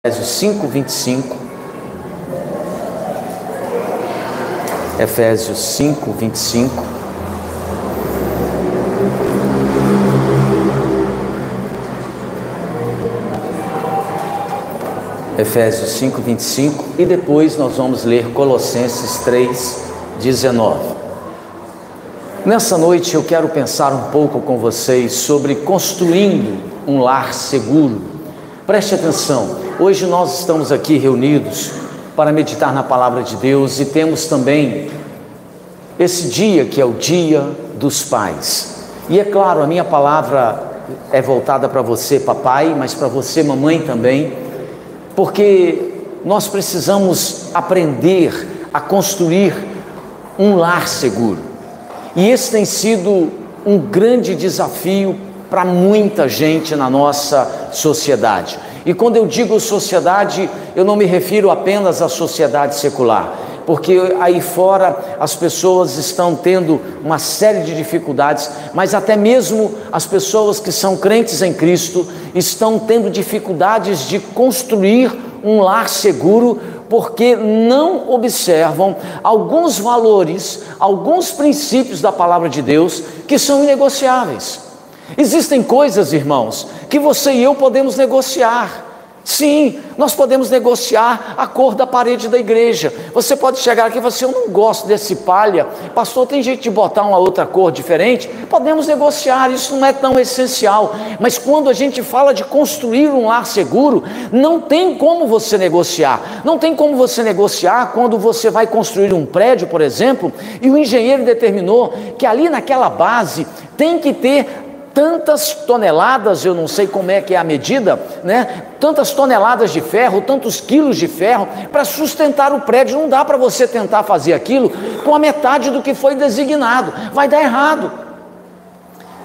Efésios 5, 25. Efésios 5, 25. Efésios 5, 25. E depois nós vamos ler Colossenses 3, 19. Nessa noite eu quero pensar um pouco com vocês sobre construindo um lar seguro. Preste atenção, hoje nós estamos aqui reunidos para meditar na palavra de Deus e temos também esse dia que é o Dia dos Pais. E é claro, a minha palavra é voltada para você, papai, mas para você, mamãe também, porque nós precisamos aprender a construir um lar seguro. E esse tem sido um grande desafio para muita gente na nossa sociedade. E quando eu digo sociedade, eu não me refiro apenas à sociedade secular, porque aí fora as pessoas estão tendo uma série de dificuldades, mas até mesmo as pessoas que são crentes em Cristo estão tendo dificuldades de construir um lar seguro, porque não observam alguns valores, alguns princípios da palavra de Deus que são inegociáveis. Existem coisas, irmãos, que você e eu podemos negociar. Sim, nós podemos negociar a cor da parede da igreja. Você pode chegar aqui e falar assim: eu não gosto desse palha, pastor, tem jeito de botar uma outra cor diferente? Podemos negociar, isso não é tão essencial. Mas quando a gente fala de construir um lar seguro, não tem como você negociar. Não tem como você negociar quando você vai construir um prédio, por exemplo, e o engenheiro determinou que ali naquela base tem que ter tantas toneladas, eu não sei como é que é a medida, né? Tantas toneladas de ferro, tantos quilos de ferro, para sustentar o prédio. Não dá para você tentar fazer aquilo com a metade do que foi designado, vai dar errado,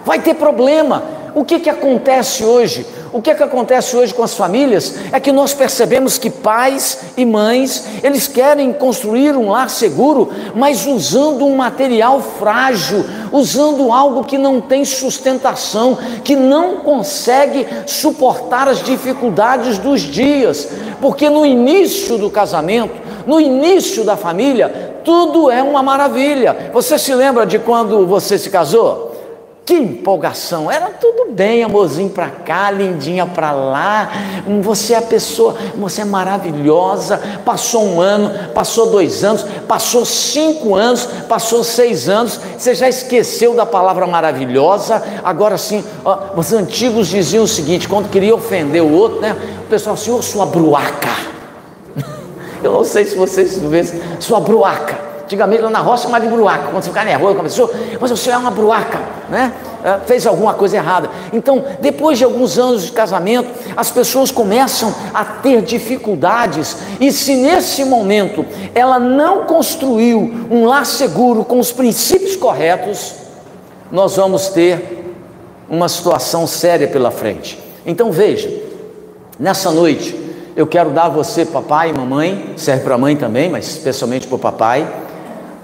vai ter problema. O que acontece hoje? O que acontece hoje com as famílias é que nós percebemos que pais e mães, eles querem construir um lar seguro, mas usando um material frágil, usando algo que não tem sustentação, que não consegue suportar as dificuldades dos dias, porque no início do casamento, no início da família, tudo é uma maravilha. Você se lembra de quando você se casou? Que empolgação, era tudo bem, amorzinho para cá, lindinha para lá, você é a pessoa, você é maravilhosa. Passou um ano, passou 2 anos, passou 5 anos, passou 6 anos, você já esqueceu da palavra maravilhosa. Agora sim, os antigos diziam o seguinte, quando queria ofender o outro, né? O pessoal assim: ô, sua bruaca. Eu não sei se vocês vêem, sua bruaca. Antigamente lá na roça chamava de bruaca, quando você ficar nervoso com a pessoa, mas você é uma bruaca, né? Fez alguma coisa errada. Então, depois de alguns anos de casamento, as pessoas começam a ter dificuldades, e se nesse momento ela não construiu um lar seguro com os princípios corretos, nós vamos ter uma situação séria pela frente. Então veja, nessa noite eu quero dar a você, papai e mamãe, serve para a mãe também, mas especialmente para o papai,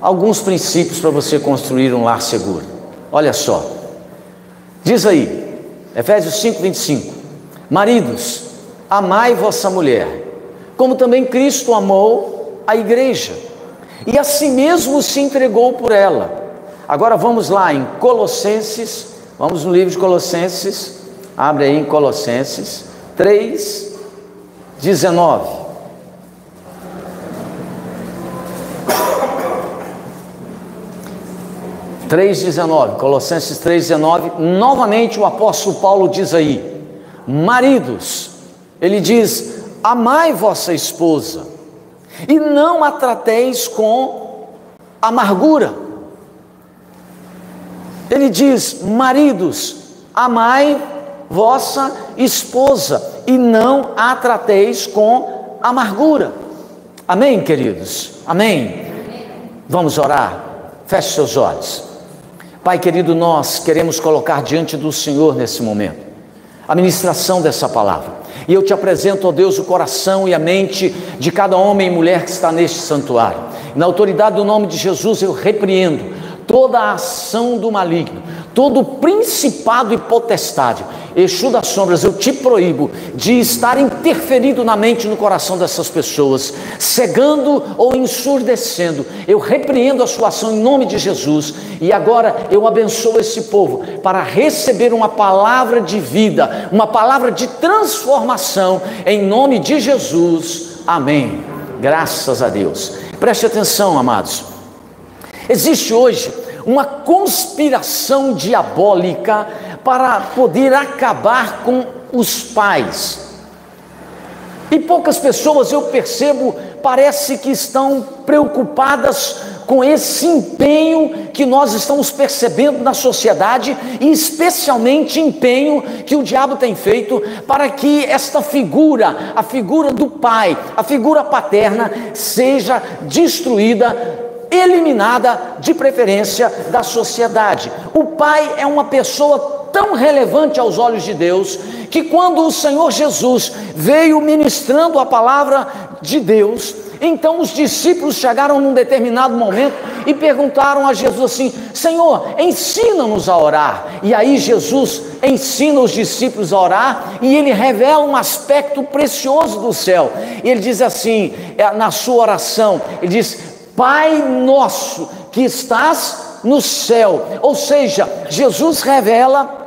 alguns princípios para você construir um lar seguro. Olha só, diz aí, Efésios 5, 25: maridos, amai vossa mulher, como também Cristo amou a igreja, e a si mesmo se entregou por ela. Agora vamos lá em Colossenses, vamos no livro de Colossenses, abre aí em Colossenses 3, 19. Colossenses 3,19, novamente o apóstolo Paulo diz aí: maridos, ele diz, amai vossa esposa, e não a trateis com amargura. Ele diz, maridos, amai vossa esposa, e não a trateis com amargura. Amém, queridos? Amém? Vamos orar? Feche seus olhos. Pai querido, nós queremos colocar diante do Senhor nesse momento a ministração dessa palavra, e eu te apresento, ó Deus, o coração e a mente de cada homem e mulher que está neste santuário. Na autoridade do nome de Jesus eu repreendo toda a ação do maligno, todo principado e potestade Exu das sombras, eu te proíbo de estar interferindo na mente e no coração dessas pessoas, cegando ou ensurdecendo. Eu repreendo a sua ação em nome de Jesus, e agora eu abençoo esse povo para receber uma palavra de vida, uma palavra de transformação, em nome de Jesus, amém. Graças a Deus. Preste atenção, amados. Existe hoje uma conspiração diabólica para poder acabar com os pais. E poucas pessoas, eu percebo, parece que estão preocupadas com esse empenho que nós estamos percebendo na sociedade, e especialmente empenho que o diabo tem feito para que esta figura, a figura do pai, a figura paterna, seja destruída, eliminada, de preferência, da sociedade. O pai é uma pessoa tão relevante aos olhos de Deus, que quando o Senhor Jesus veio ministrando a palavra de Deus, então os discípulos chegaram num determinado momento e perguntaram a Jesus assim: Senhor, ensina-nos a orar. E aí Jesus ensina os discípulos a orar, e ele revela um aspecto precioso do céu. Ele diz assim, na sua oração, ele diz: Pai nosso que estás no céu. Ou seja, Jesus revela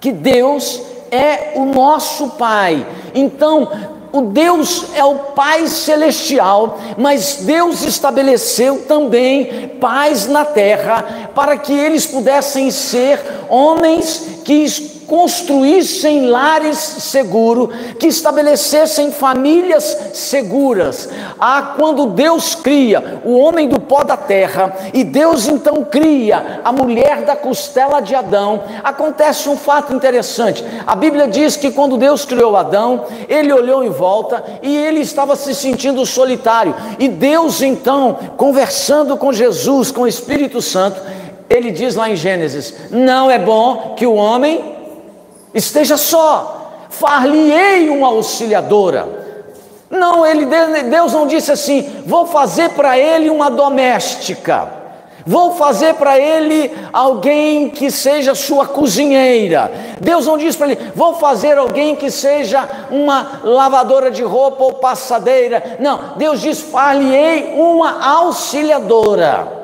que Deus é o nosso Pai. Então, o Deus é o Pai celestial, mas Deus estabeleceu também pais na terra, para que eles pudessem ser homens que construíssem lares seguros, que estabelecessem famílias seguras. Quando Deus cria o homem do pó da terra, e Deus então cria a mulher da costela de Adão, acontece um fato interessante. A Bíblia diz que quando Deus criou Adão, ele olhou em volta e ele estava se sentindo solitário, e Deus então, conversando com Jesus, com o Espírito Santo, ele diz lá em Gênesis: não é bom que o homem esteja só, far-lhe-ei uma auxiliadora. Não, Deus não disse assim: vou fazer para ele uma doméstica, vou fazer para ele alguém que seja sua cozinheira. Deus não disse para ele: vou fazer alguém que seja uma lavadora de roupa ou passadeira. Não, Deus diz: far-lhe-ei uma auxiliadora.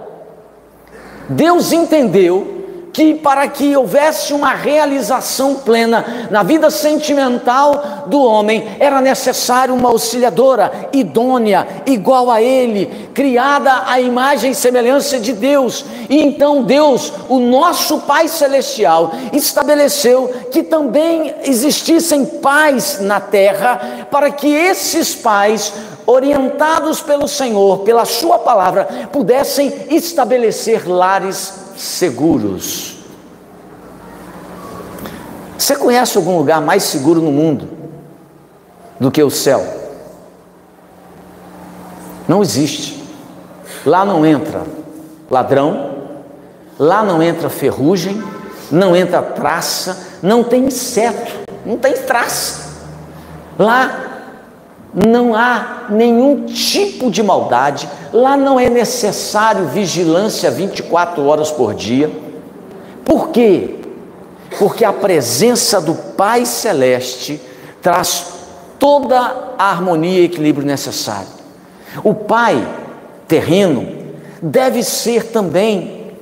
Deus entendeu que para que houvesse uma realização plena na vida sentimental do homem, era necessário uma auxiliadora idônea, igual a ele, criada à imagem e semelhança de Deus. E então Deus, o nosso Pai Celestial, estabeleceu que também existissem pais na terra, para que esses pais, orientados pelo Senhor, pela sua palavra, pudessem estabelecer lares seguros. Você conhece algum lugar mais seguro no mundo do que o céu? Não existe. Lá não entra ladrão, lá não entra ferrugem, não entra traça, não tem inseto, não tem traça. Lá não há nenhum tipo de maldade, lá não é necessário vigilância 24 horas por dia. Por quê? Porque a presença do Pai Celeste traz toda a harmonia e equilíbrio necessário. O Pai terreno deve ser também,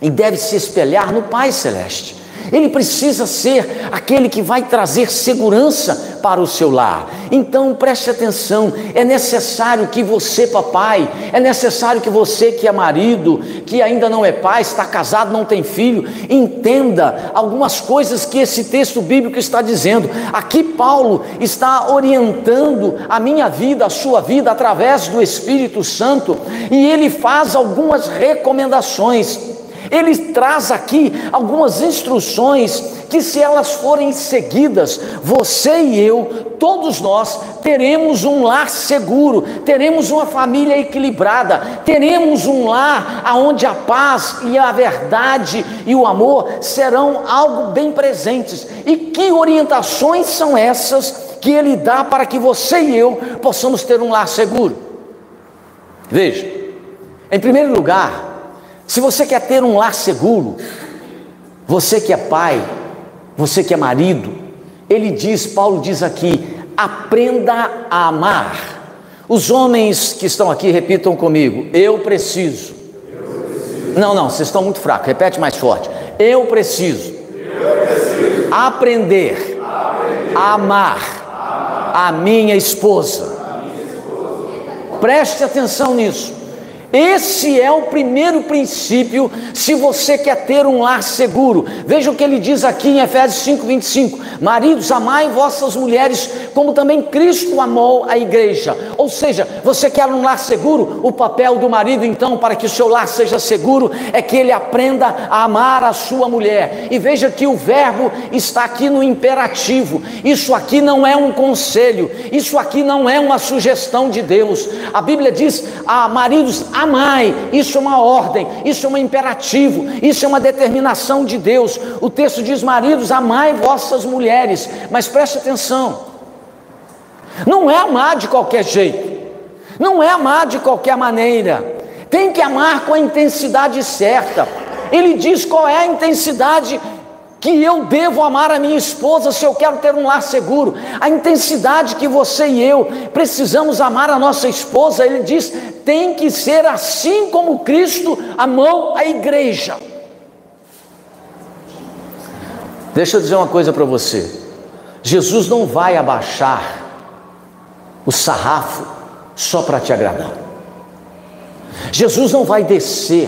e deve se espelhar no Pai Celeste. Ele precisa ser aquele que vai trazer segurança para o seu lar. Então preste atenção, é necessário que você, papai, é necessário que você que é marido, que ainda não é pai, está casado, não tem filho, entenda algumas coisas que esse texto bíblico está dizendo. Aqui Paulo está orientando a minha vida, a sua vida, através do Espírito Santo, e ele faz algumas recomendações. Ele traz aqui algumas instruções que, se elas forem seguidas, você e eu, todos nós, teremos um lar seguro, teremos uma família equilibrada, teremos um lar onde a paz e a verdade e o amor serão algo bem presentes. E que orientações são essas que ele dá para que você e eu possamos ter um lar seguro? Veja, em primeiro lugar, se você quer ter um lar seguro, você que é pai, você que é marido, Paulo diz aqui, aprenda a amar. Os homens que estão aqui, repitam comigo, eu preciso. Não, vocês estão muito fracos, repete mais forte. Eu preciso aprender a amar a minha esposa. Preste atenção nisso. Esse é o primeiro princípio se você quer ter um lar seguro. Veja o que ele diz aqui em Efésios 5:25. Maridos, amai vossas mulheres, como também Cristo amou a igreja. Ou seja, você quer um lar seguro? O papel do marido, então, para que o seu lar seja seguro, é que ele aprenda a amar a sua mulher. E veja que o verbo está aqui no imperativo. Isso aqui não é um conselho, isso aqui não é uma sugestão de Deus. A Bíblia diz, maridos, amai, isso é uma ordem, isso é um imperativo, isso é uma determinação de Deus. O texto diz, maridos, amai vossas mulheres, mas preste atenção, não é amar de qualquer jeito, não é amar de qualquer maneira, tem que amar com a intensidade certa. Ele diz qual é a intensidade que eu devo amar a minha esposa se eu quero ter um lar seguro. A intensidade que você e eu precisamos amar a nossa esposa, ele diz, tem que ser assim como Cristo amou a igreja. Deixa eu dizer uma coisa para você, Jesus não vai abaixar o sarrafo só para te agradar. Jesus não vai descer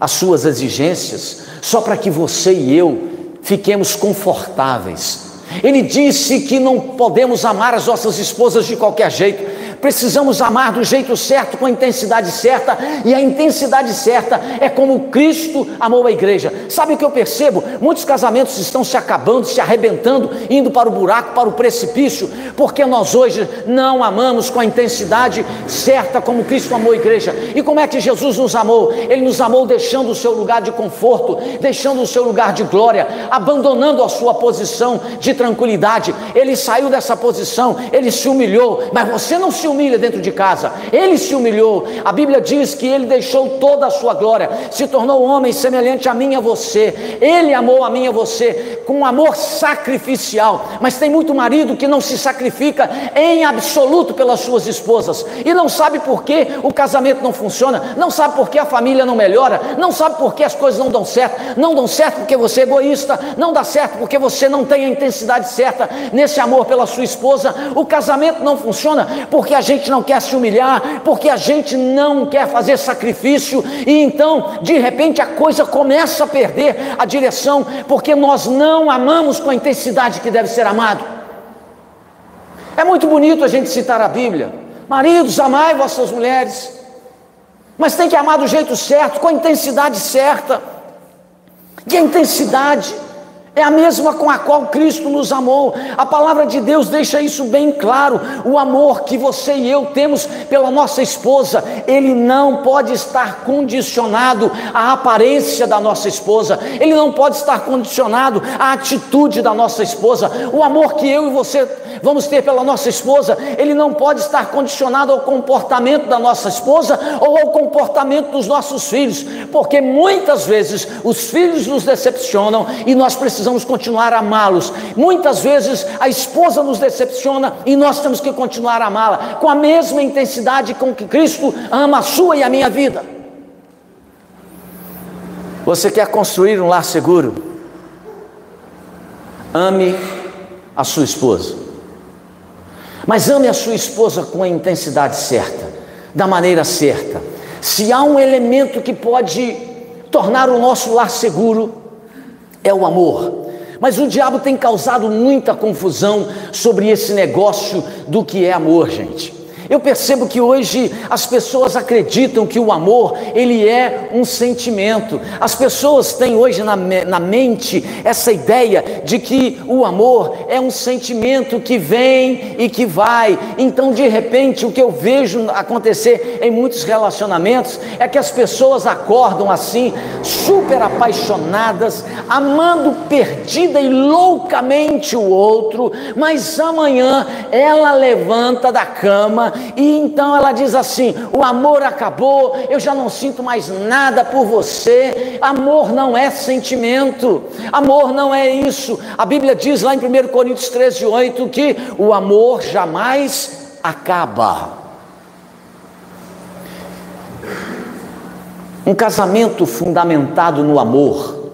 as suas exigências só para que você e eu fiquemos confortáveis. Ele disse que não podemos amar as nossas esposas de qualquer jeito, precisamos amar do jeito certo, com a intensidade certa, e a intensidade certa é como Cristo amou a igreja. Sabe o que eu percebo? Muitos casamentos estão se acabando, se arrebentando, indo para o buraco, para o precipício, porque nós hoje não amamos com a intensidade certa como Cristo amou a igreja. E como é que Jesus nos amou? Ele nos amou deixando o seu lugar de conforto, deixando o seu lugar de glória, abandonando a sua posição de tranquilidade. Ele saiu dessa posição, ele se humilhou, mas você não se humilha dentro de casa, ele se humilhou. A Bíblia diz que ele deixou toda a sua glória, se tornou homem semelhante a mim e a você. Ele amou a mim e a você com um amor sacrificial. Mas tem muito marido que não se sacrifica em absoluto pelas suas esposas, e não sabe por que o casamento não funciona, não sabe por que a família não melhora, não sabe por que as coisas não dão certo. Não dão certo porque você é egoísta, não dá certo porque você não tem a intensidade certa nesse amor pela sua esposa. O casamento não funciona porque a gente não quer se humilhar, porque a gente não quer fazer sacrifício, e então de repente a coisa começa a perder a direção, porque nós não amamos com a intensidade que deve ser amado. É muito bonito a gente citar a Bíblia, maridos, amai vossas mulheres, mas tem que amar do jeito certo, com a intensidade certa, e a intensidade é a mesma com a qual Cristo nos amou. A palavra de Deus deixa isso bem claro. O amor que você e eu temos pela nossa esposa, ele não pode estar condicionado à aparência da nossa esposa, ele não pode estar condicionado à atitude da nossa esposa. O amor que eu e você vamos ter pela nossa esposa, ele não pode estar condicionado ao comportamento da nossa esposa ou ao comportamento dos nossos filhos, porque muitas vezes os filhos nos decepcionam e nós precisamos continuar a amá-los. Muitas vezes a esposa nos decepciona e nós temos que continuar a amá-la com a mesma intensidade com que Cristo ama a sua e a minha vida. Você quer construir um lar seguro? Ame a sua esposa, mas ame a sua esposa com a intensidade certa, da maneira certa. Se há um elemento que pode tornar o nosso lar seguro, é o amor. Mas o diabo tem causado muita confusão sobre esse negócio do que é amor, gente. Eu percebo que hoje as pessoas acreditam que o amor, ele é um sentimento. As pessoas têm hoje na mente essa ideia de que o amor é um sentimento que vem e que vai. Então, de repente, o que eu vejo acontecer em muitos relacionamentos é que as pessoas acordam assim, super apaixonadas, amando perdida e loucamente o outro, mas amanhã ela levanta da cama e então ela diz assim: o amor acabou, eu já não sinto mais nada por você. Amor não é sentimento, amor não é isso. A Bíblia diz lá em 1 Coríntios 13:8 que o amor jamais acaba. Um casamento fundamentado no amor,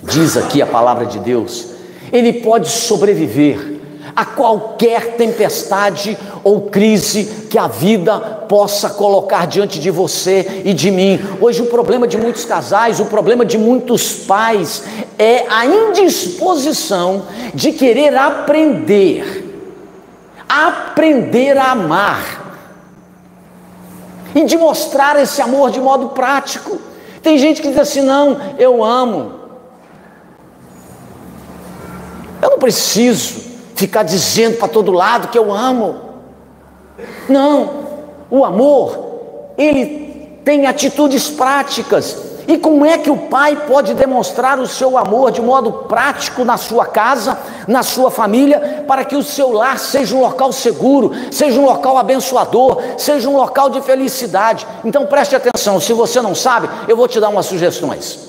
diz aqui a palavra de Deus, ele pode sobreviver a qualquer tempestade ou crise que a vida possa colocar diante de você e de mim. Hoje o problema de muitos casais, o problema de muitos pais é a indisposição de querer aprender a amar e de mostrar esse amor de modo prático. Tem gente que diz assim: não, eu amo, eu não preciso ficar dizendo para todo lado que eu amo. Não, o amor, ele tem atitudes práticas. E como é que o pai pode demonstrar o seu amor de modo prático na sua casa, na sua família, para que o seu lar seja um local seguro, seja um local abençoador, seja um local de felicidade? Então preste atenção, se você não sabe, eu vou te dar umas sugestões.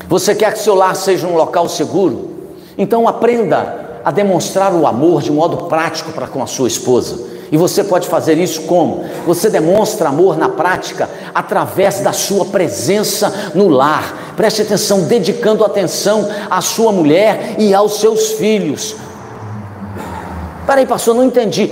Você quer que seu lar seja um local seguro? Então aprenda a demonstrar o amor de modo prático para com a sua esposa. E você pode fazer isso como? Você demonstra amor na prática através da sua presença no lar. Preste atenção, dedicando atenção à sua mulher e aos seus filhos. Peraí, pastor, não entendi.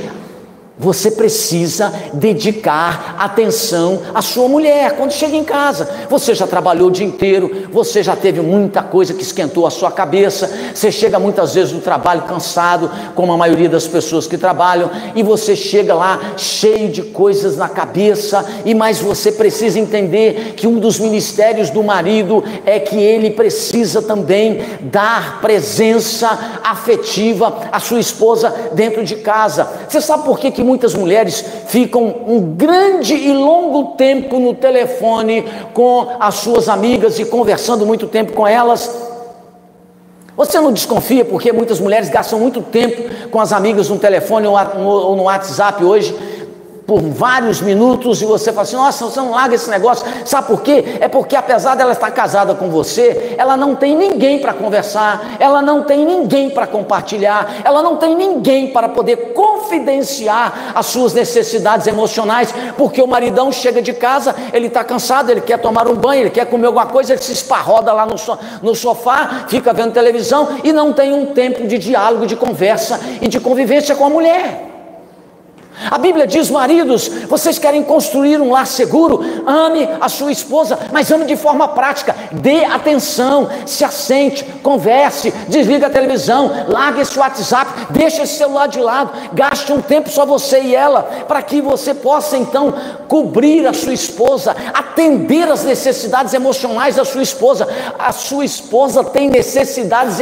Você precisa dedicar atenção à sua mulher quando chega em casa. Você já trabalhou o dia inteiro, você já teve muita coisa que esquentou a sua cabeça, você chega muitas vezes do trabalho cansado, como a maioria das pessoas que trabalham, e você chega lá cheio de coisas na cabeça, mas você precisa entender que um dos ministérios do marido é que ele precisa também dar presença afetiva à sua esposa dentro de casa. Você sabe por que muitas mulheres ficam um grande e longo tempo no telefone com as suas amigas e conversando muito tempo com elas? Você não desconfia porque muitas mulheres gastam muito tempo com as amigas no telefone ou no WhatsApp hoje, por vários minutos, e você fala assim: nossa, você não larga esse negócio. Sabe por quê? É porque apesar dela estar casada com você, ela não tem ninguém para conversar, ela não tem ninguém para compartilhar, ela não tem ninguém para poder confidenciar as suas necessidades emocionais, porque o maridão chega de casa, ele está cansado, ele quer tomar um banho, ele quer comer alguma coisa, ele se esparroda lá no sofá, fica vendo televisão e não tem um tempo de diálogo, de conversa e de convivência com a mulher. A Bíblia diz: maridos, vocês querem construir um lar seguro? Ame a sua esposa, mas ame de forma prática. Dê atenção, se assente, converse, desliga a televisão, largue esse WhatsApp, deixe esse celular de lado, gaste um tempo só você e ela, para que você possa então cobrir a sua esposa, atender as necessidades emocionais da sua esposa. A sua esposa tem necessidades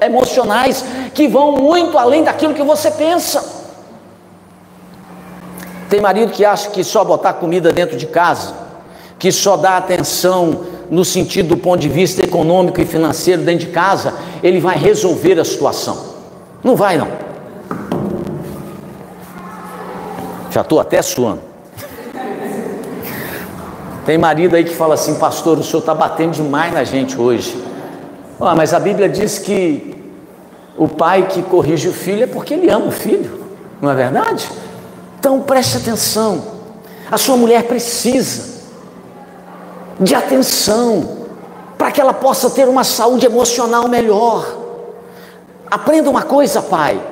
emocionais que vão muito além daquilo que você pensa. Tem marido que acha que só botar comida dentro de casa, que só dá atenção no sentido do ponto de vista econômico e financeiro dentro de casa, ele vai resolver a situação. Não vai, não. Já estou até suando. Tem marido aí que fala assim: pastor, o senhor está batendo demais na gente hoje. Mas a Bíblia diz que o pai que corrige o filho é porque ele ama o filho, não é verdade? Então preste atenção, a sua mulher precisa de atenção para que ela possa ter uma saúde emocional melhor. Aprenda uma coisa, pai: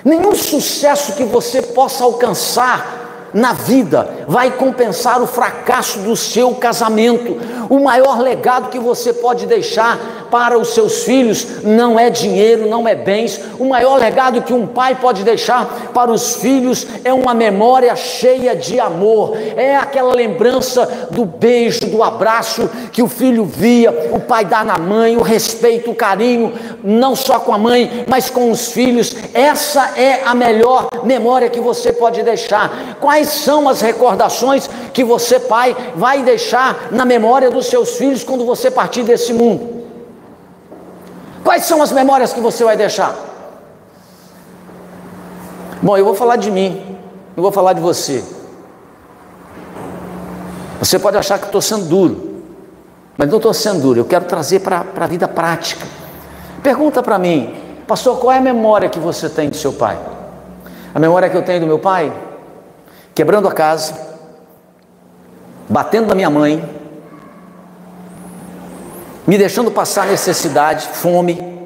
nenhum sucesso que você possa alcançar na vida vai compensar o fracasso do seu casamento. O maior legado que você pode deixar para os seus filhos não é dinheiro, não é bens. O maior legado que um pai pode deixar para os filhos é uma memória cheia de amor. É aquela lembrança do beijo, do abraço que o filho via o pai dar na mãe, o respeito, o carinho, não só com a mãe, mas com os filhos. Essa é a melhor memória que você pode deixar. Quais são as recordações que você, pai, vai deixar na memória dos seus filhos quando você partir desse mundo? Quais são as memórias que você vai deixar? Bom, eu vou falar de mim. Não vou falar de você. Você pode achar que estou sendo duro, mas não estou sendo duro. Eu quero trazer para a vida prática. Pergunta para mim, pastor, qual é a memória que você tem do seu pai? A memória que eu tenho do meu pai? Quebrando a casa, batendo na minha mãe, me deixando passar necessidade, fome,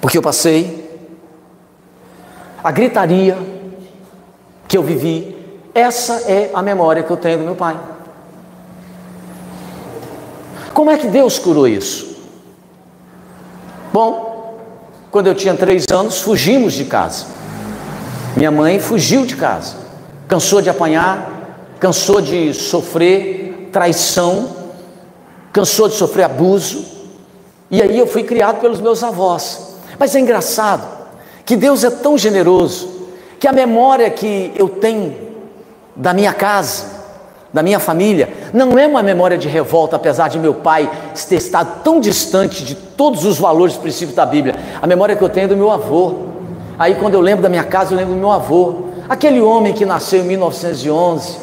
porque eu passei, a gritaria que eu vivi. Essa é a memória que eu tenho do meu pai. Como é que Deus curou isso? Bom, quando eu tinha 3 anos, fugimos de casa. Minha mãe fugiu de casa, cansou de apanhar, cansou de sofrer traição, cansou de sofrer abuso, e aí eu fui criado pelos meus avós. Mas é engraçado que Deus é tão generoso, que a memória que eu tenho da minha casa, da minha família, não é uma memória de revolta, apesar de meu pai ter estado tão distante de todos os valores e princípios da Bíblia. A memória que eu tenho é do meu avô. Aí quando eu lembro da minha casa, eu lembro do meu avô, aquele homem que nasceu em 1911,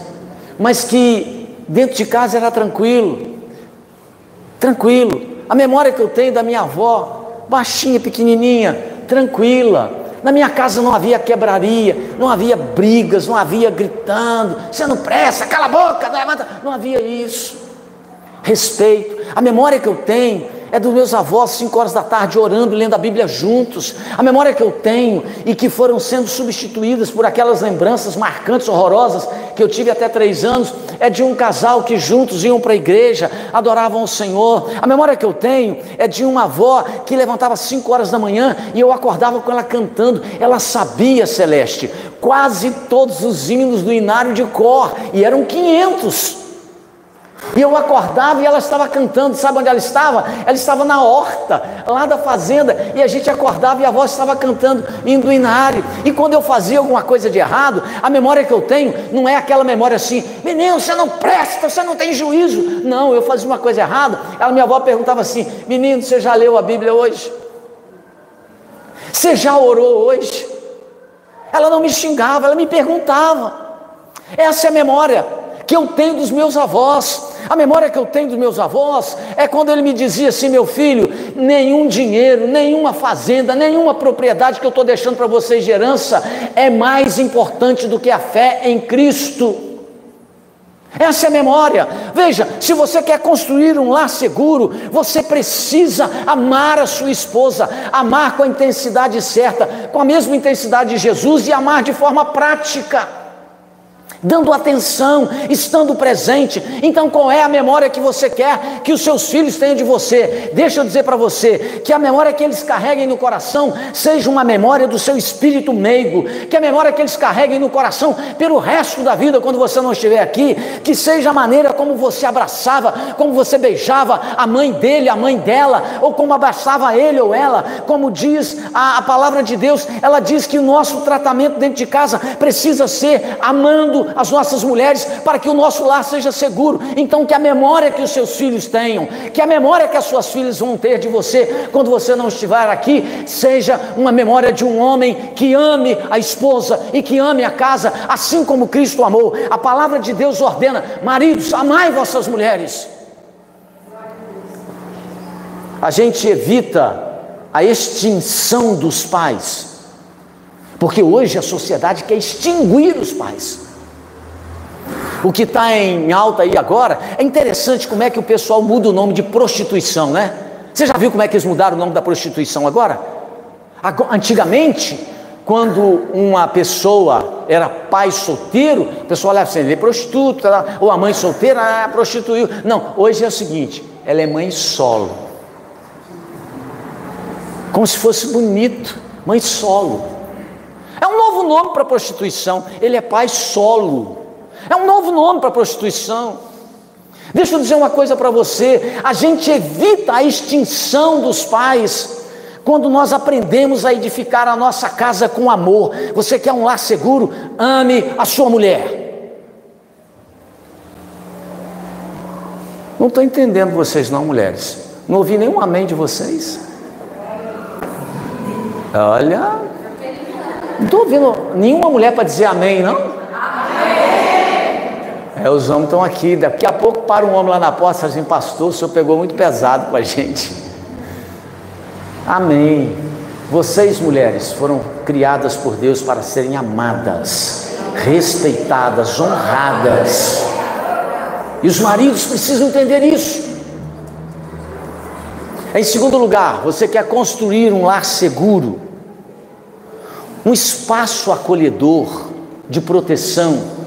mas que dentro de casa era tranquilo. A memória que eu tenho da minha avó, baixinha, pequenininha, tranquila. Na minha casa não havia quebraria, não havia brigas, não havia gritando, você não presta, cala a boca, levanta, não havia isso. Respeito. A memória que eu tenho é dos meus avós, 5 horas da tarde, orando, lendo a Bíblia juntos. A memória que eu tenho, e que foram sendo substituídas por aquelas lembranças marcantes, horrorosas, que eu tive até 3 anos, é de um casal que juntos iam para a igreja, adoravam o Senhor. A memória que eu tenho é de uma avó que levantava 5 horas da manhã, e eu acordava com ela cantando. Ela sabia, Celeste, quase todos os hinos do inário de cor, e eram 500. E eu acordava e ela estava cantando. Sabe onde ela estava? Ela estava na horta, lá da fazenda, e a gente acordava e a voz estava cantando hino do inário. E quando eu fazia alguma coisa de errado, a memória que eu tenho não é aquela memória assim, menino, você não presta, você não tem juízo. Não, eu fazia uma coisa errada, minha avó perguntava assim, menino, você já leu a Bíblia hoje? Você já orou hoje? Ela não me xingava, ela me perguntava. Essa é a memória que eu tenho dos meus avós. A memória que eu tenho dos meus avós é quando ele me dizia assim, meu filho, nenhum dinheiro, nenhuma fazenda, nenhuma propriedade que eu estou deixando para vocês de herança é mais importante do que a fé em Cristo. Essa é a memória. Veja, se você quer construir um lar seguro, você precisa amar a sua esposa, amar com a intensidade certa, com a mesma intensidade de Jesus, e amar de forma prática, dando atenção, estando presente. Então qual é a memória que você quer que os seus filhos tenham de você? Deixa eu dizer para você, que a memória que eles carreguem no coração seja uma memória do seu espírito meigo, que a memória que eles carreguem no coração pelo resto da vida, quando você não estiver aqui, que seja a maneira como você abraçava, como você beijava a mãe dele, a mãe dela, ou como abraçava ele ou ela. Como diz a palavra de Deus, ela diz que o nosso tratamento dentro de casa precisa ser amando as nossas mulheres, para que o nosso lar seja seguro. Então que a memória que os seus filhos tenham, que a memória que as suas filhas vão ter de você, quando você não estiver aqui, seja uma memória de um homem que ame a esposa e que ame a casa, assim como Cristo amou. A palavra de Deus ordena, maridos, amai vossas mulheres. A gente evita a extinção dos pais, porque hoje a sociedade quer extinguir os pais. O que está em alta aí agora, é interessante como é que o pessoal muda o nome de prostituição, né? Você já viu como é que eles mudaram o nome da prostituição agora? Antigamente, quando uma pessoa era pai solteiro, o pessoal olhava assim, ele é prostituto, ou a mãe solteira, prostituiu. Não, hoje é o seguinte, ela é mãe solo. Como se fosse bonito, mãe solo. É um novo nome para prostituição, ele é pai solo. É um novo nome para prostituição. Deixa eu dizer uma coisa para você, a gente evita a extinção dos pais quando nós aprendemos a edificar a nossa casa com amor. Você quer um lar seguro? Ame a sua mulher. Não estou entendendo vocês não, mulheres. Não ouvi nenhum amém de vocês. Olha, Não estou ouvindo nenhuma mulher para dizer amém, não? Amém! Os homens estão aqui, daqui a pouco para um homem lá na porta e fala assim: pastor, o senhor pegou muito pesado com a gente. Amém. Vocês, mulheres, foram criadas por Deus para serem amadas, respeitadas, honradas. E os maridos precisam entender isso. Em segundo lugar, você quer construir um lar seguro, um espaço acolhedor, de proteção.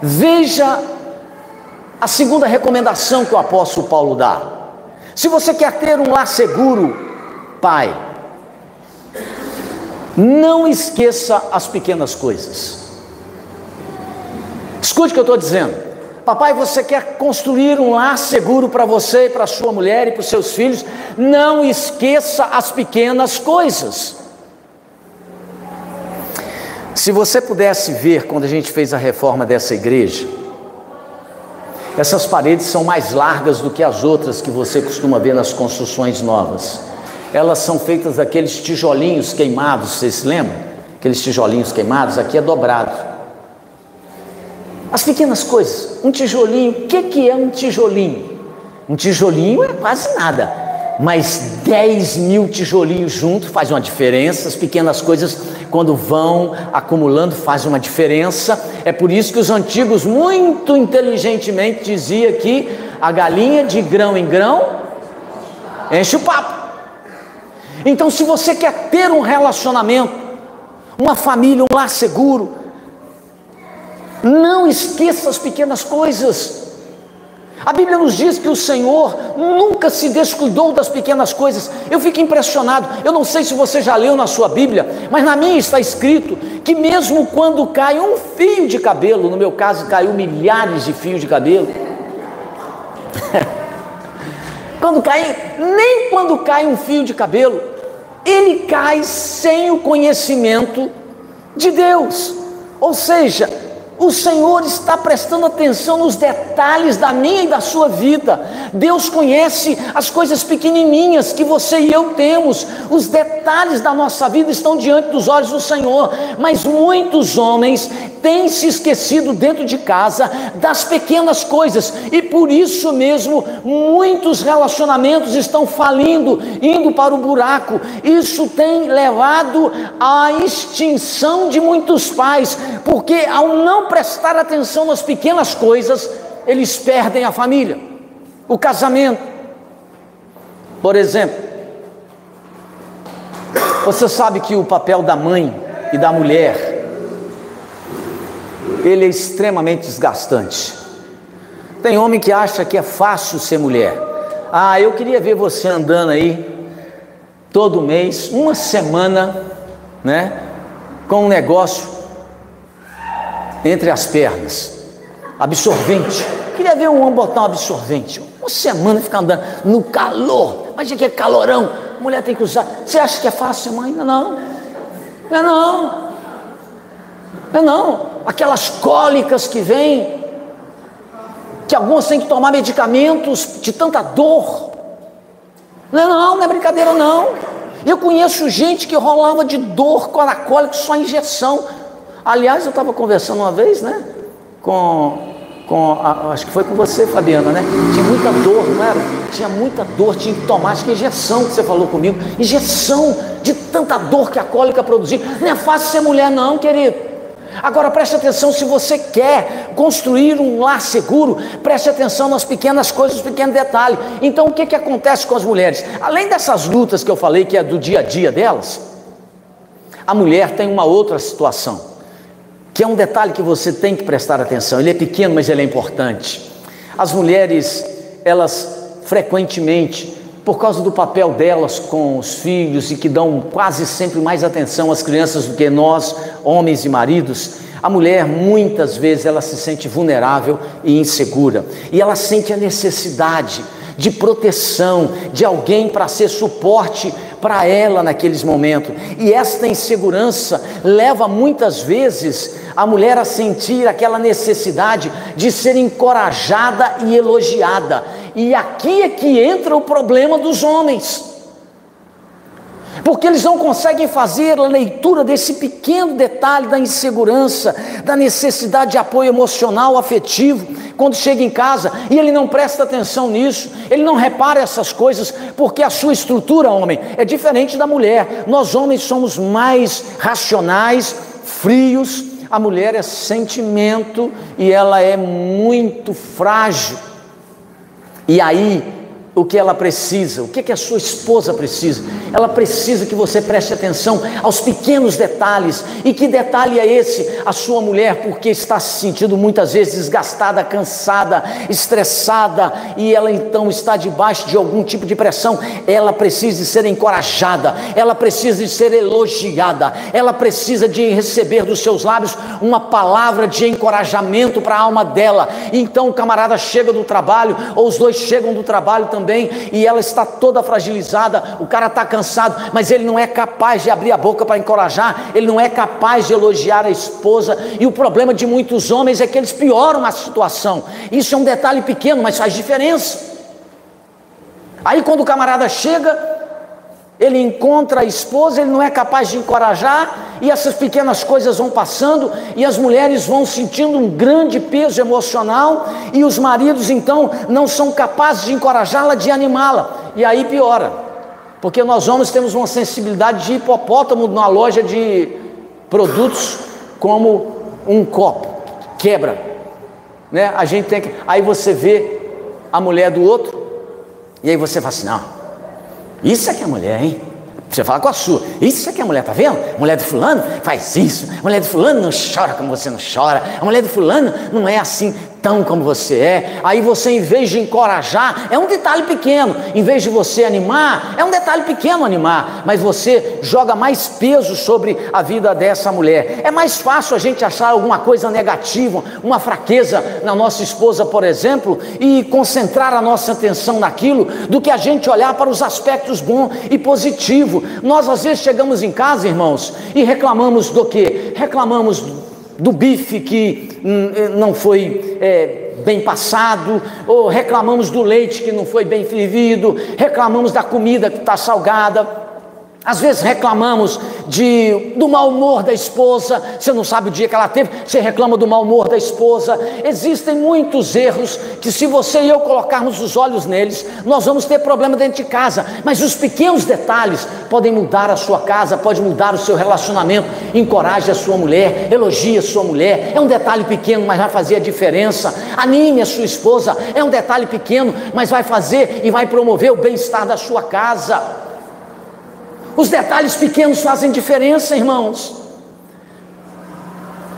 Veja a segunda recomendação que o apóstolo Paulo dá. Se você quer ter um lar seguro, pai, não esqueça as pequenas coisas. Escute o que eu estou dizendo. Papai, você quer construir um lar seguro para você, para sua mulher e para os seus filhos? Não esqueça as pequenas coisas. Se você pudesse ver quando a gente fez a reforma dessa igreja, essas paredes são mais largas do que as outras que você costuma ver nas construções novas. Elas são feitas daqueles tijolinhos queimados, vocês se lembram? Aqueles tijolinhos queimados, aqui é dobrado. As pequenas coisas, um tijolinho, o que é um tijolinho? Um tijolinho é quase nada, mas 10 mil tijolinhos juntos faz uma diferença. As pequenas coisas, quando vão acumulando, faz uma diferença. É por isso que os antigos, muito inteligentemente, diziam que a galinha de grão em grão enche o papo. Então, se você quer ter um relacionamento, uma família, um lar seguro, não esqueça as pequenas coisas. A Bíblia nos diz que o Senhor nunca se descuidou das pequenas coisas. Eu fico impressionado. Eu não sei se você já leu na sua Bíblia, mas na minha está escrito que mesmo quando cai um fio de cabelo, no meu caso caiu milhares de fios de cabelo, nem quando cai um fio de cabelo, ele cai sem o conhecimento de Deus. Ou seja, o Senhor está prestando atenção nos detalhes da minha e da sua vida. Deus conhece as coisas pequenininhas que você e eu temos. Os detalhes da nossa vida estão diante dos olhos do Senhor. Mas muitos homens têm se esquecido dentro de casa das pequenas coisas. E por isso mesmo, muitos relacionamentos estão falindo, indo para o buraco. Isso tem levado à extinção de muitos pais, porque ao não prestar atenção nas pequenas coisas, eles perdem a família, o casamento. Por exemplo, você sabe que o papel da mãe e da mulher, ele é extremamente desgastante. Tem homem que acha que é fácil ser mulher. Ah, eu queria ver você andando aí todo mês, uma semana, né, com um negócio entre as pernas, absorvente. Queria ver um homem botar um absorvente, uma semana ficar andando no calor. Imagina que é calorão, a mulher tem que usar. Você acha que é fácil, mãe? Não é não. Aquelas cólicas que vêm, que algumas têm que tomar medicamentos de tanta dor. Não é brincadeira não. Eu conheço gente que rolava de dor com a cólica, só injeção. Aliás, eu estava conversando uma vez, né, acho que foi com você, Fabiana, né? Tinha muita dor, não era? Tinha muita dor, tinha que tomar, acho que injeção, que você falou comigo, injeção de tanta dor que a cólica produzia. Não é fácil ser mulher não, querido. Agora preste atenção, se você quer construir um lar seguro, preste atenção nas pequenas coisas, nos pequenos detalhes. Então o que acontece com as mulheres? Além dessas lutas que eu falei, que é do dia a dia delas, a mulher tem uma outra situação, que é um detalhe que você tem que prestar atenção. Ele é pequeno, mas ele é importante. As mulheres, elas frequentemente, por causa do papel delas com os filhos, e que dão quase sempre mais atenção às crianças do que nós, homens e maridos, a mulher muitas vezes ela se sente vulnerável e insegura, e ela sente a necessidade de proteção, de alguém para ser suporte para ela naqueles momentos. E esta insegurança leva muitas vezes a mulher a sentir aquela necessidade de ser encorajada e elogiada. E aqui é que entra o problema dos homens. porque eles não conseguem fazer a leitura desse pequeno detalhe da insegurança, da necessidade de apoio emocional, afetivo, quando chega em casa, e ele não presta atenção nisso, ele não repara essas coisas, porque a sua estrutura, homem, é diferente da mulher. Nós homens somos mais racionais, frios, a mulher é sentimento, e ela é muito frágil. E aí, o que ela precisa, o que a sua esposa precisa? Ela precisa que você preste atenção aos pequenos detalhes. E que detalhe é esse? A sua mulher, porque está se sentindo muitas vezes desgastada, cansada, estressada, e ela então está debaixo de algum tipo de pressão, ela precisa de ser encorajada, ela precisa de ser elogiada, ela precisa de receber dos seus lábios uma palavra de encorajamento para a alma dela. Então o camarada chega do trabalho, ou os dois chegam do trabalho também, e ela está toda fragilizada, o cara está cansado, mas ele não é capaz de abrir a boca para encorajar, ele não é capaz de elogiar a esposa. E o problema de muitos homens é que eles pioram a situação. Isso é um detalhe pequeno, mas faz diferença. Aí quando o camarada chega, ele encontra a esposa, ele não é capaz de encorajar, e essas pequenas coisas vão passando, e as mulheres vão sentindo um grande peso emocional, e os maridos então não são capazes de encorajá-la, de animá-la, e aí piora, porque nós homens temos uma sensibilidade de hipopótamo numa loja de produtos, como um copo, quebra, né? A gente tem que, aí você vê a mulher do outro, e aí você fala assim, não, isso é que é mulher, hein? Você fala com a sua, isso é que é mulher, tá vendo? A mulher do fulano faz isso, a mulher do fulano não chora como você não chora, a mulher do fulano não é assim tão como você é. Aí você, em vez de encorajar, é um detalhe pequeno, em vez de você animar, é um detalhe pequeno animar, mas você joga mais peso sobre a vida dessa mulher. É mais fácil a gente achar alguma coisa negativa, uma fraqueza na nossa esposa, por exemplo, e concentrar a nossa atenção naquilo, do que a gente olhar para os aspectos bons e positivos. Nós às vezes chegamos em casa, irmãos, e reclamamos do quê? Reclamamos do bife que não foi bem passado, ou reclamamos do leite que não foi bem fervido, reclamamos da comida que está salgada. Às vezes reclamamos do mau humor da esposa. Você não sabe o dia que ela teve, você reclama do mau humor da esposa. Existem muitos erros que, se você e eu colocarmos os olhos neles, nós vamos ter problema dentro de casa. Mas os pequenos detalhes podem mudar a sua casa, pode mudar o seu relacionamento. Encoraje a sua mulher, elogie a sua mulher. É um detalhe pequeno, mas vai fazer a diferença. Anime a sua esposa. É um detalhe pequeno, mas vai fazer e vai promover o bem-estar da sua casa. Os detalhes pequenos fazem diferença, irmãos.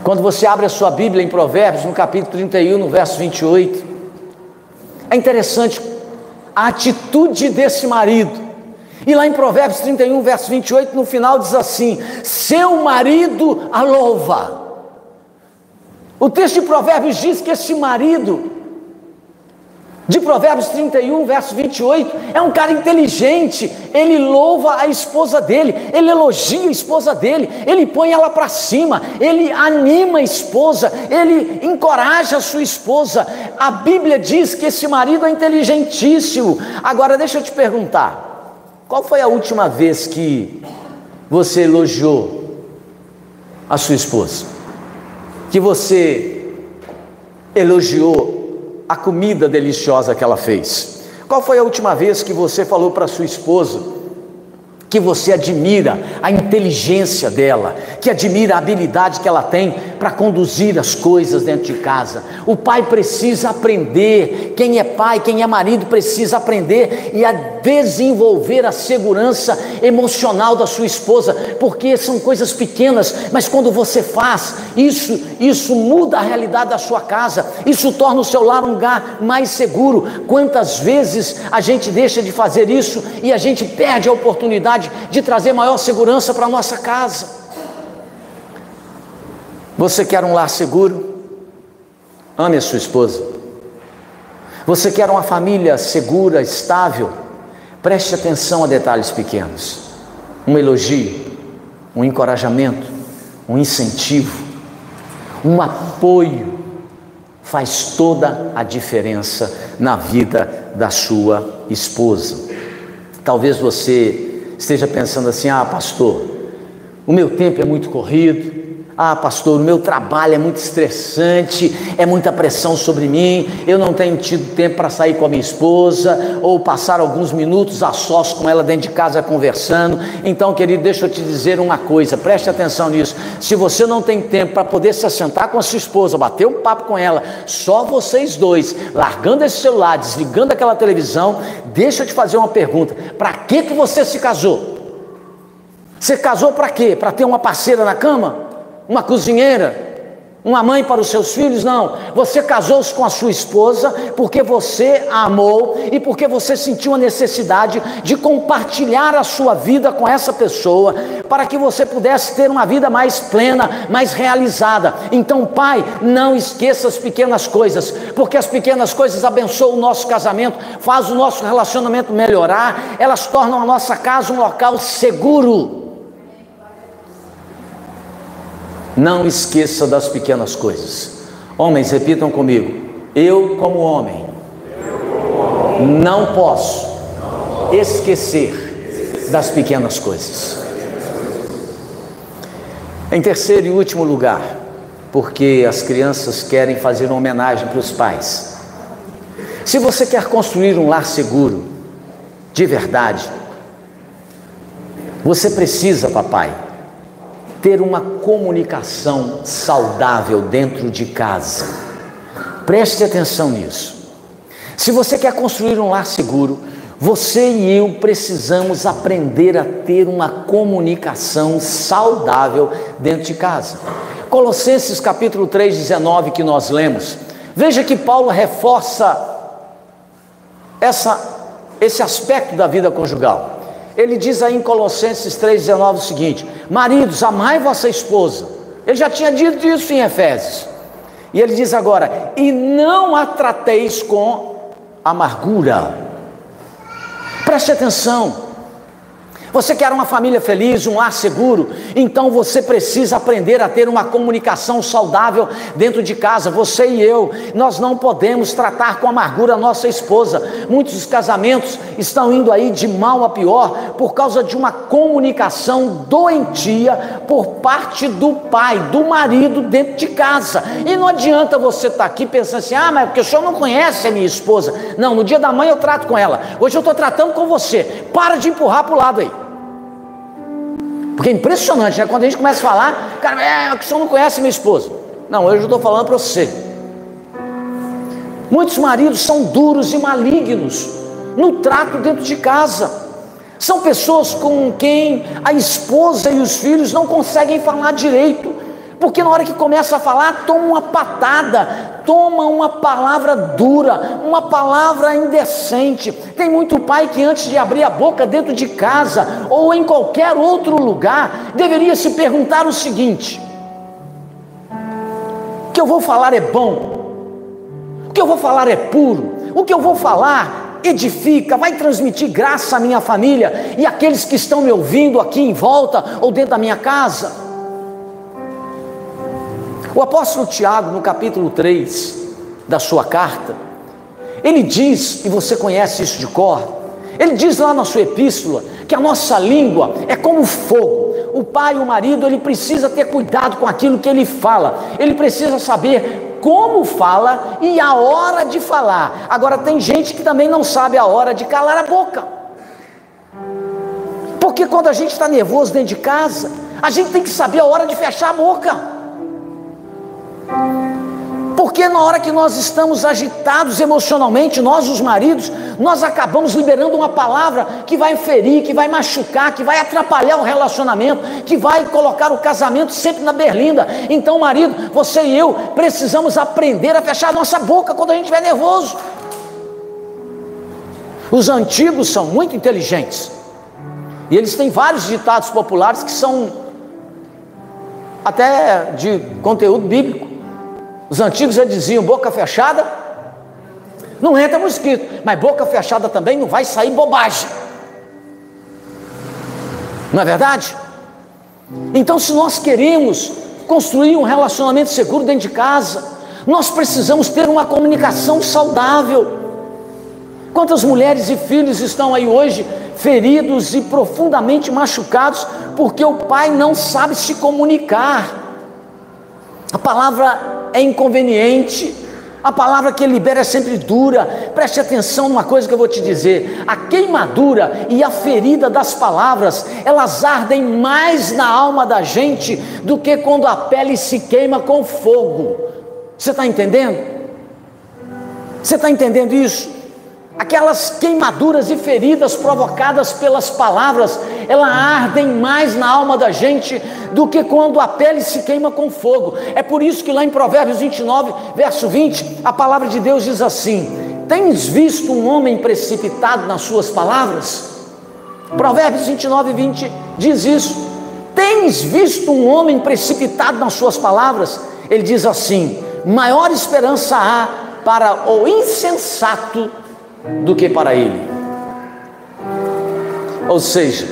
Quando você abre a sua Bíblia em Provérbios, no capítulo 31, no verso 28, é interessante a atitude desse marido. E lá em Provérbios 31, verso 28, no final diz assim: seu marido a louva. O texto de Provérbios diz que esse marido de Provérbios 31, verso 28, é um cara inteligente. Ele louva a esposa dele, ele elogia a esposa dele, ele põe ela para cima, ele anima a esposa, ele encoraja a sua esposa. A Bíblia diz que esse marido é inteligentíssimo. Agora deixa eu te perguntar, qual foi a última vez que você elogiou a sua esposa? Que você elogiou a comida deliciosa que ela fez? Qual foi a última vez que você falou para sua esposa que você admira a inteligência dela, que admira a habilidade que ela tem para conduzir as coisas dentro de casa? O pai precisa aprender, quem é pai, quem é marido precisa aprender e a desenvolver a segurança emocional da sua esposa, porque são coisas pequenas, mas quando você faz isso muda a realidade da sua casa, isso torna o seu lar um lugar mais seguro. Quantas vezes a gente deixa de fazer isso e a gente perde a oportunidade de trazer maior segurança para a nossa casa? Você quer um lar seguro? Ame a sua esposa. Você quer uma família segura, estável? Preste atenção a detalhes pequenos. Um elogio, um encorajamento, um incentivo, um apoio faz toda a diferença na vida da sua esposa. Talvez você esteja pensando assim: ah, pastor, o meu tempo é muito corrido. Ah, pastor, o meu trabalho é muito estressante, é muita pressão sobre mim, eu não tenho tido tempo para sair com a minha esposa, ou passar alguns minutos a sós com ela dentro de casa conversando. Então, querido, deixa eu te dizer uma coisa, preste atenção nisso. Se você não tem tempo para poder se assentar com a sua esposa, bater um papo com ela, só vocês dois, largando esse celular, desligando aquela televisão, deixa eu te fazer uma pergunta: para que você se casou? Você casou para quê? Para ter uma parceira na cama? Uma cozinheira? Uma mãe para os seus filhos? Não, você casou-se com a sua esposa porque você a amou e porque você sentiu a necessidade de compartilhar a sua vida com essa pessoa, para que você pudesse ter uma vida mais plena, mais realizada. Então, pai, não esqueça as pequenas coisas, porque as pequenas coisas abençoam o nosso casamento, faz o nosso relacionamento melhorar, elas tornam a nossa casa um local seguro. Não esqueça das pequenas coisas. Homens, repitam comigo: eu como homem não posso esquecer das pequenas coisas. Em terceiro e último lugar, porque as crianças querem fazer uma homenagem para os pais. Se você quer construir um lar seguro, de verdade, você precisa, papai, ter uma comunicação saudável dentro de casa. Preste atenção nisso. Se você quer construir um lar seguro, você e eu precisamos aprender a ter uma comunicação saudável dentro de casa. Colossenses capítulo 3:19 que nós lemos, veja que Paulo reforça esse aspecto da vida conjugal. Ele diz aí em Colossenses 3:19 o seguinte: maridos, amai vossa esposa. Ele já tinha dito isso em Efésios. E ele diz agora: e não a trateis com amargura. Preste atenção. Você quer uma família feliz, um lar seguro? Então você precisa aprender a ter uma comunicação saudável dentro de casa. Você e eu, nós não podemos tratar com amargura a nossa esposa. Muitos casamentos estão indo aí de mal a pior por causa de uma comunicação doentia por parte do pai, do marido dentro de casa. E não adianta você estar aqui pensando assim: ah, mas porque o senhor não conhece a minha esposa. Não, no dia da mãe eu trato com ela, hoje eu estou tratando com você. Para de empurrar para o lado aí. Porque é impressionante, né? Quando a gente começa a falar, cara, que o senhor não conhece minha esposa. Não, hoje eu estou falando para você. Muitos maridos são duros e malignos no trato dentro de casa. São pessoas com quem a esposa e os filhos não conseguem falar direito, porque na hora que começa a falar, toma uma patada, toma uma palavra dura, uma palavra indecente. Tem muito pai que antes de abrir a boca dentro de casa ou em qualquer outro lugar, deveria se perguntar o seguinte: o que eu vou falar é bom? O que eu vou falar é puro? O que eu vou falar edifica, vai transmitir graça à minha família e àqueles que estão me ouvindo aqui em volta ou dentro da minha casa? O apóstolo Tiago, no capítulo 3 da sua carta, ele diz, e você conhece isso de cor, ele diz lá na sua epístola, que a nossa língua é como fogo. O pai, o marido, ele precisa ter cuidado com aquilo que ele fala, ele precisa saber como fala e a hora de falar. Agora tem gente que também não sabe a hora de calar a boca, porque quando a gente está nervoso dentro de casa, a gente tem que saber a hora de fechar a boca. Porque na hora que nós estamos agitados emocionalmente, nós os maridos, nós acabamos liberando uma palavra que vai ferir, que vai machucar, que vai atrapalhar o relacionamento, que vai colocar o casamento sempre na berlinda. Então, marido, você e eu precisamos aprender a fechar a nossa boca quando a gente estiver nervoso. Os antigos são muito inteligentes e eles têm vários ditados populares que são até de conteúdo bíblico. Os antigos já diziam: boca fechada não entra mosquito, mas boca fechada também não vai sair bobagem. Não é verdade? Então, se nós queremos construir um relacionamento seguro dentro de casa, nós precisamos ter uma comunicação saudável. Quantas mulheres e filhos estão aí hoje feridos e profundamente machucados, porque o pai não sabe se comunicar. A palavra é inconveniente, a palavra que ele libera é sempre dura. Preste atenção numa coisa que eu vou te dizer: a queimadura e a ferida das palavras, elas ardem mais na alma da gente do que quando a pele se queima com fogo. Você está entendendo? Você está entendendo isso? Aquelas queimaduras e feridas provocadas pelas palavras, elas ardem mais na alma da gente do que quando a pele se queima com fogo. É por isso que lá em Provérbios 29, verso 20, a palavra de Deus diz assim: tens visto um homem precipitado nas suas palavras? Provérbios 29, 20 diz isso. Tens visto um homem precipitado nas suas palavras? Ele diz assim: maior esperança há para o insensato do que para ele. Ou seja,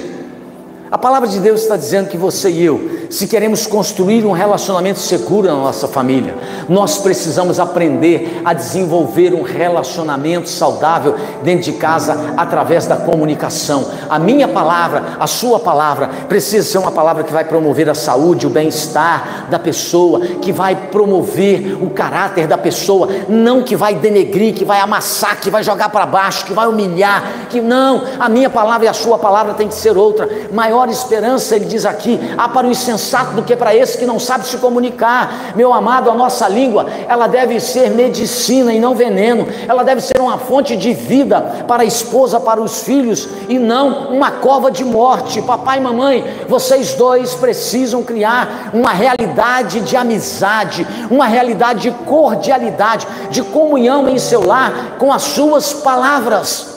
a palavra de Deus está dizendo que você e eu, se queremos construir um relacionamento seguro na nossa família, nós precisamos aprender a desenvolver um relacionamento saudável dentro de casa através da comunicação. A minha palavra, a sua palavra, precisa ser uma palavra que vai promover a saúde, o bem-estar da pessoa, que vai promover o caráter da pessoa, não que vai denegrir, que vai amassar, que vai jogar para baixo, que vai humilhar, que não. A minha palavra e a sua palavra tem que ser outra. Maior esperança, ele diz aqui, há para o insensato do que para esse que não sabe se comunicar. Meu amado, a nossa língua, ela deve ser medicina e não veneno. Ela deve ser uma fonte de vida para a esposa, para os filhos, e não uma cova de morte. Papai e mamãe, vocês dois precisam criar uma realidade de amizade, uma realidade de cordialidade, de comunhão em seu lar com as suas palavras.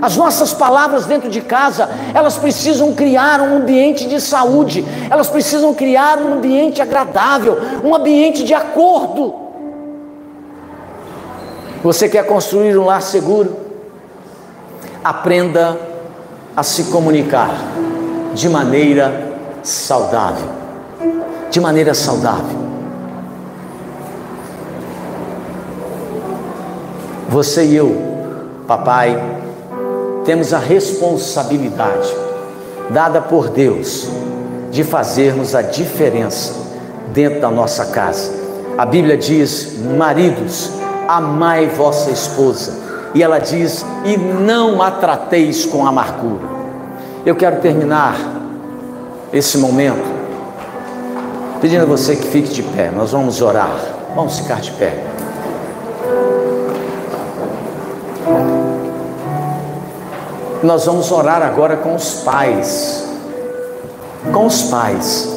As nossas palavras dentro de casa, elas precisam criar um ambiente de saúde, elas precisam criar um ambiente agradável, um ambiente de acordo. Você quer construir um lar seguro? Aprenda a se comunicar de maneira saudável. De maneira saudável. Você e eu, papai, temos a responsabilidade dada por Deus de fazermos a diferença dentro da nossa casa. A Bíblia diz: maridos, amai vossa esposa, e ela diz: e não a trateis com amargura. Eu quero terminar esse momento pedindo a você que fique de pé. Nós vamos orar, vamos ficar de pé. Nós vamos orar agora com os pais. Com os pais.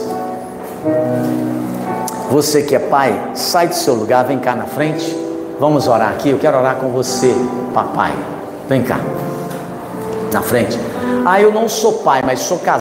Você que é pai, sai do seu lugar, vem cá na frente. Vamos orar aqui. Eu quero orar com você, papai. Vem cá, na frente. Eu não sou pai, mas sou casado.